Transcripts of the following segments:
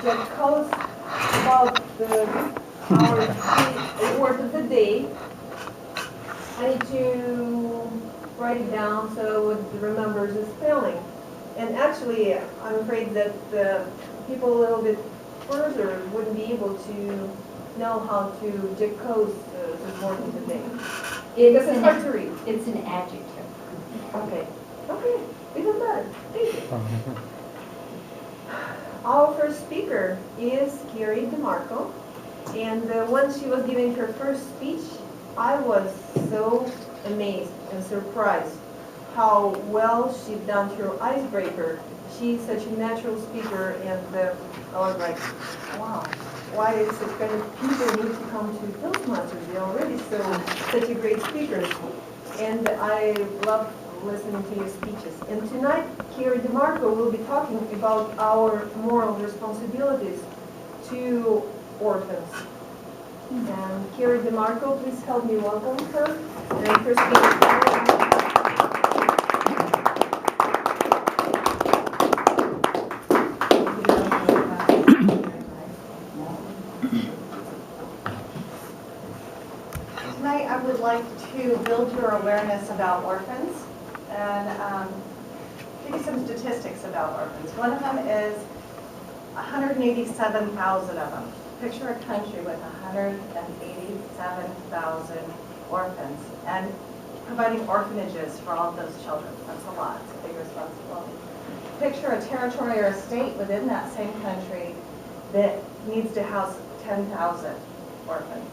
that calls about our word of the day. I need to write it down so it remembers the spelling. And actually, I'm afraid that the people a little bit further wouldn't be able to know how to decode the word of the day. Because it's hard to read. It's an adjective. Okay. Okay. Even better. Thank you. Our first speaker is Kari DeMarco. And when she was giving her first speech, I was so amazed and surprised how well she'd done her icebreaker. She's such a natural speaker, and I was like, wow, why is such kind of people need to come to Toastmasters? They're already such a great speakers. And I love listening to your speeches. And tonight, Kari DeMarco will be talking about our moral responsibilities to orphans. And Kari DeMarco, please help me welcome her. And first Tonight I would like to build your awareness about orphans and give you some statistics about orphans. One of them is 187,000 of them. Picture a country with 187,000 orphans and providing orphanages for all of those children. That's a lot. It's a big responsibility. Picture a territory or a state within that same country that needs to house 10,000 orphans.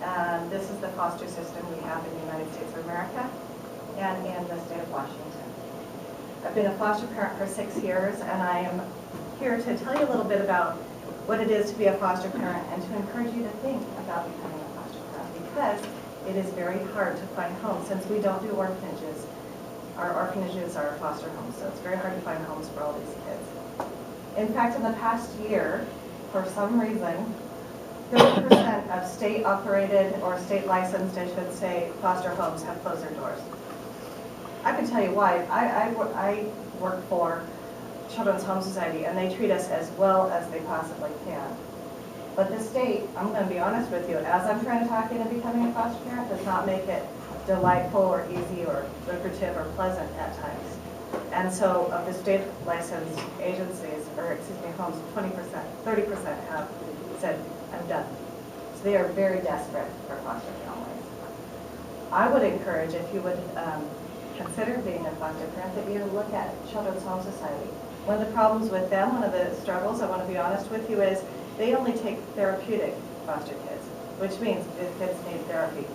And this is the foster system we have in the United States of America and in the state of Washington. I've been a foster parent for 6 years, and I am here to tell you a little bit about what it is to be a foster parent and to encourage you to think about becoming a foster parent, because it is very hard to find homes. Since we don't do orphanages, our orphanages are foster homes, so it's very hard to find homes for all these kids. In fact, in the past year, for some reason, 30% of state-operated or state-licensed, I should say, foster homes have closed their doors. I can tell you why. I work for Children's Home Society, and they treat us as well as they possibly can. But the state, I'm going to be honest with you, as I'm trying to talk into becoming a foster parent, does not make it delightful or easy or lucrative or pleasant at times. And so of the state licensed agencies, or excuse me, homes, 20%, 30% have said, I'm done. So they are very desperate for foster families. I would encourage, if you would consider being a foster parent, that you look at Children's Home Society. One of the problems with them, one of the struggles, I want to be honest with you, is they only take therapeutic foster kids, which means if kids need therapy,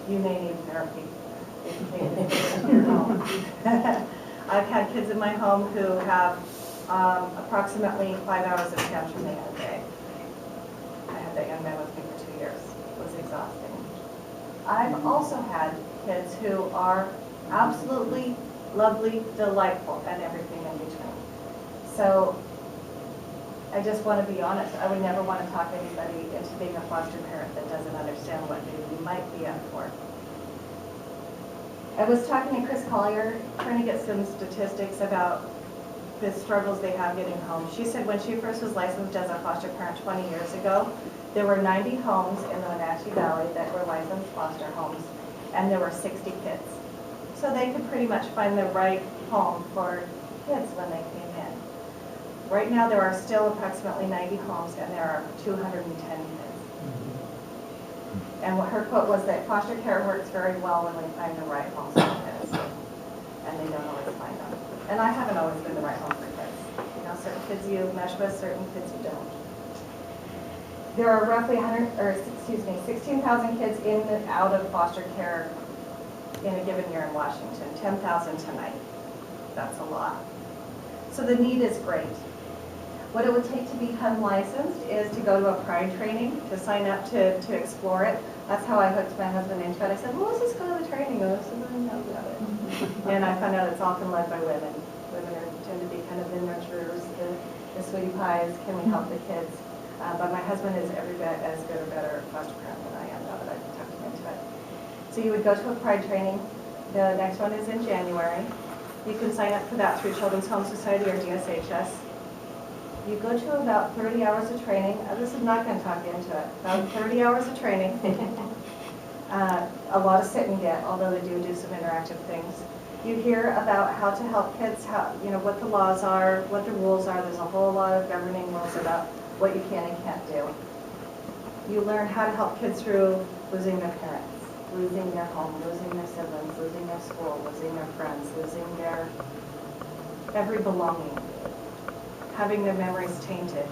you may need therapy if you take this into your home. I've had kids in my home who have approximately 5 hours of tantrum a day. I had that young man with me for 2 years. It was exhausting. I've also had kids who are absolutely lovely, delightful, and everything in between. So I just want to be honest. I would never want to talk anybody into being a foster parent that doesn't understand what they might be up for. I was talking to Chris Collier, trying to get some statistics about the struggles they have getting home. She said when she first was licensed as a foster parent 20 years ago, there were 90 homes in the Wenatchee Valley that were licensed foster homes, and there were 60 kids. So they could pretty much find the right home for kids when they came in. Right now there are still approximately 90 homes, and there are 210 kids. And what her quote was that foster care works very well when we find the right homes for kids, and they don't always find them. And I haven't always been the right home for kids. You know, certain kids you mesh with, certain kids you don't. There are roughly 16,000 kids in and out of foster care in a given year in Washington, 10,000 tonight. That's a lot. So the need is great. What it would take to become licensed is to go to a pride training, to sign up to explore it. That's how I hooked my husband into it. I said, well, let's just go to the training. I said, I know about it. And I found out it's often led by women. Women tend to be kind of the nurturers, the sweetie pies. Can we help the kids? But my husband is every bit as good or better foster parent than I am, now that I've tucked him into it. So you would go to a pride training. The next one is in January. You can sign up for that through Children's Home Society or DSHS. You go to about 30 hours of training. This is not going to talk you into it. About 30 hours of training. A lot of sit and get, although they do some interactive things. You hear about how to help kids, what the laws are, what the rules are. There's a whole lot of governing rules about what you can and can't do. You learn how to help kids through losing their parents, losing their home, losing their siblings, losing their school, losing their friends, losing their every belonging, having their memories tainted.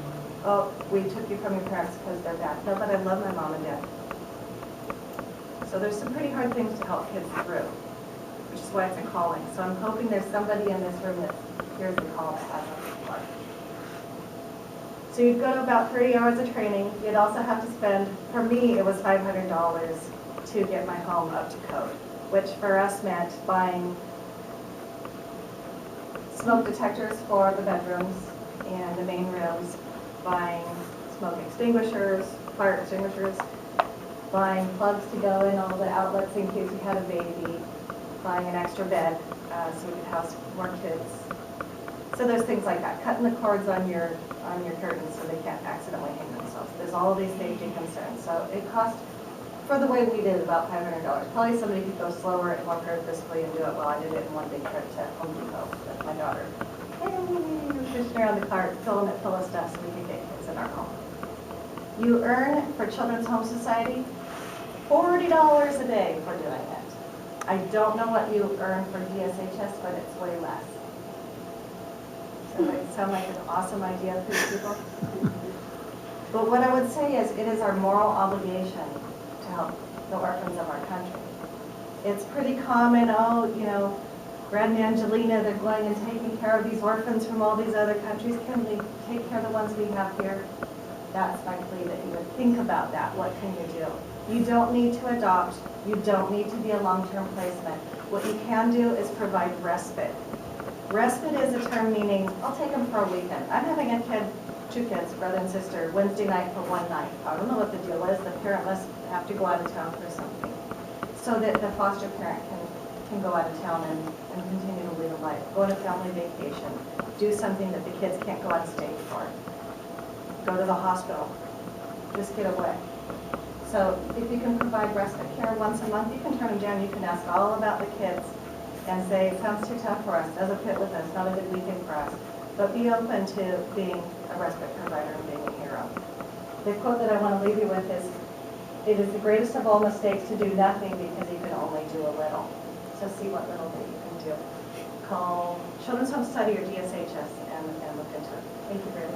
Oh, we took you from your parents because they're bad. No, but I love my mom and dad. So there's some pretty hard things to help kids through, which is why it's a calling. So I'm hoping there's somebody in this room that hears the call that has a heart. So you'd go to about 30 hours of training. You'd also have to spend, for me, it was $500 to get my home up to code, which for us meant buying smoke detectors for the bedrooms and the main rooms, buying smoke extinguishers, fire extinguishers, buying plugs to go in all the outlets in case you had a baby, buying an extra bed so we could house more kids. So there's things like that, cutting the cords on your curtains so they can't accidentally hang themselves. There's all these safety concerns. So it cost, for the way we did, about $500. Probably somebody could go slower and more purposefully and do it well. I did it in one big trip to Home Depot with my daughter. Hey, fishing around the cart, filling it full of stuff so we could get kids in our home. You earn, for Children's Home Society, $40 a day for doing it. I don't know what you earn for DSHS, but it's way less. So it sound like an awesome idea for you people? But what I would say is it is our moral obligation to help the orphans of our country. It's pretty common, Grand Angelina, they're going and taking care of these orphans from all these other countries. Can we take care of the ones we have here? That's my plea, that you would think about that. What can you do? You don't need to adopt. You don't need to be a long-term placement. What you can do is provide respite. Respite is a term meaning, I'll take them for a weekend. I'm having a kid, 2 kids, brother and sister, Wednesday night for one night. I don't know what the deal is. The parent must have to go out of town for something. So that the foster parent can go out of town and continue to lead a life. Go on a family vacation. Do something that the kids can't go out of state for. Go to the hospital. Just get away. So if you can provide respite care once a month, you can turn them down. You can ask all about the kids and say, it sounds too tough for us, doesn't fit with us, not a good weekend for us. But be open to being a respite provider and being a hero. The quote that I want to leave you with is, it is the greatest of all mistakes to do nothing because you can only do a little. So see what little that you can do. Call Children's Home Study or DSHS and look into it. Thank you very much.